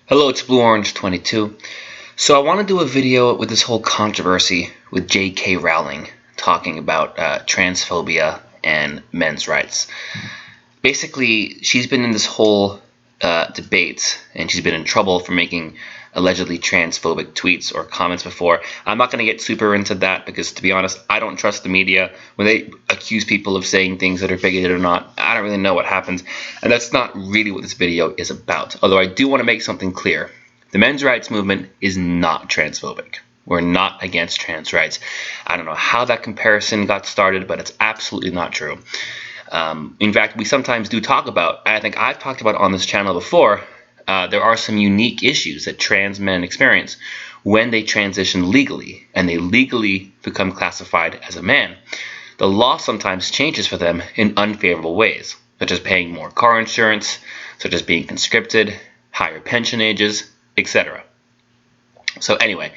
Hello, it's Blue Orange 22. So I want to do a video with this whole controversy with J.K. Rowling talking about transphobia and men's rights. Basically, she's been in this whole debate, and she's been in trouble for making allegedly transphobic tweets or comments before. I'm not going to get super into that because, to be honest, I don't trust the media. When they accuse people of saying things that are bigoted or not, I don't really know what happens. And that's not really what this video is about. Although I do want to make something clear. The men's rights movement is not transphobic. We're not against trans rights. I don't know how that comparison got started, but it's absolutely not true. In fact, we sometimes do talk about, I think I've talked about on this channel before, there are some unique issues that trans men experience when they transition legally and they legally become classified as a man. The law sometimes changes for them in unfavorable ways, such as paying more car insurance, such as being conscripted, higher pension ages, etc. So anyway,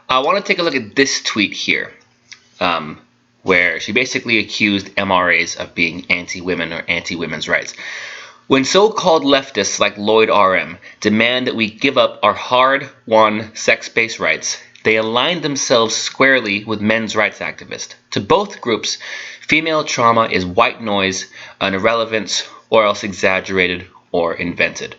I want to take a look at this tweet here, where she basically accused MRAs of being anti-women or anti-women's rights. When so-called leftists like Lloyd RM demand that we give up our hard-won sex-based rights, they align themselves squarely with men's rights activists. To both groups, female trauma is white noise, an irrelevance, or else exaggerated or invented.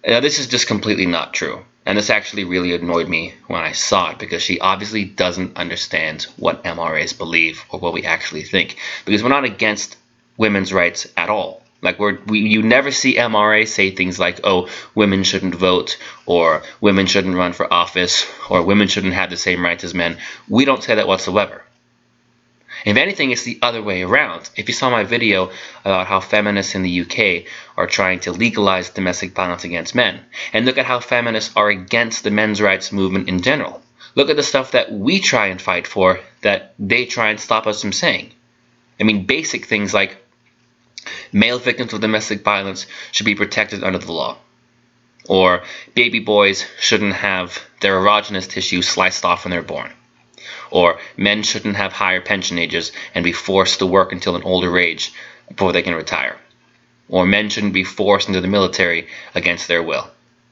Now, this is just completely not true. And this actually really annoyed me when I saw it, because she obviously doesn't understand what MRAs believe or what we actually think. Because we're not against women's rights at all. Like you never see MRAs say things like, oh, women shouldn't vote, or women shouldn't run for office, or women shouldn't have the same rights as men. We don't say that whatsoever. If anything, it's the other way around. If you saw my video about how feminists in the UK are trying to legalize domestic violence against men, and look at how feminists are against the men's rights movement in general. Look at the stuff that we try and fight for that they try and stop us from saying. I mean, basic things like male victims of domestic violence should be protected under the law. Or baby boys shouldn't have their erogenous tissue sliced off when they're born. Or men shouldn't have higher pension ages and be forced to work until an older age before they can retire. Or men shouldn't be forced into the military against their will.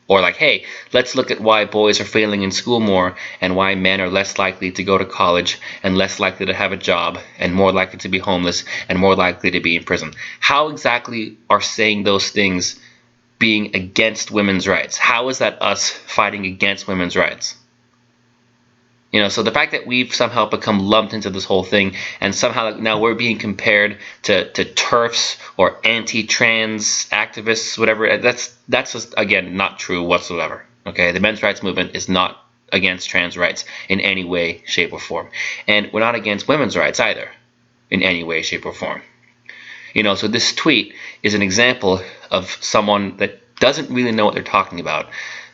Or like, hey, let's look at why boys are failing in school more and why men are less likely to go to college and less likely to have a job and more likely to be homeless and more likely to be in prison. How exactly are saying those things being against women's rights? How is that us fighting against women's rights? You know, so the fact that we've somehow become lumped into this whole thing, and somehow now we're being compared to TERFs or anti-trans activists, whatever, that's just, again, not true whatsoever. Okay, the men's rights movement is not against trans rights in any way, shape, or form. And we're not against women's rights either in any way, shape, or form. You know, so this tweet is an example of someone that doesn't really know what they're talking about,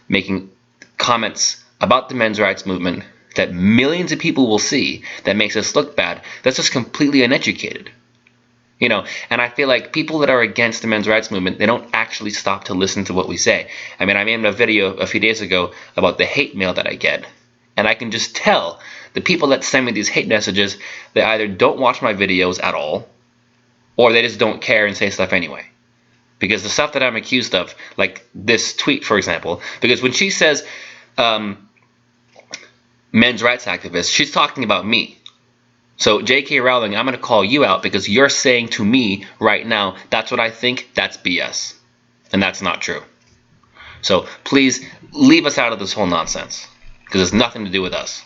making comments about the men's rights movement that millions of people will see that makes us look bad. That's just completely uneducated. You know, and I feel like people that are against the men's rights movement, they don't actually stop to listen to what we say. I mean, I made a video a few days ago about the hate mail that I get, and I can just tell the people that send me these hate messages, they either don't watch my videos at all, or they just don't care and say stuff anyway. Because the stuff that I'm accused of, like this tweet, for example, because when she says men's rights activist, she's talking about me. So J.K. Rowling, I'm going to call you out because you're saying to me right now, that's what I think, that's BS. And that's not true. So please leave us out of this whole nonsense, because it's nothing to do with us.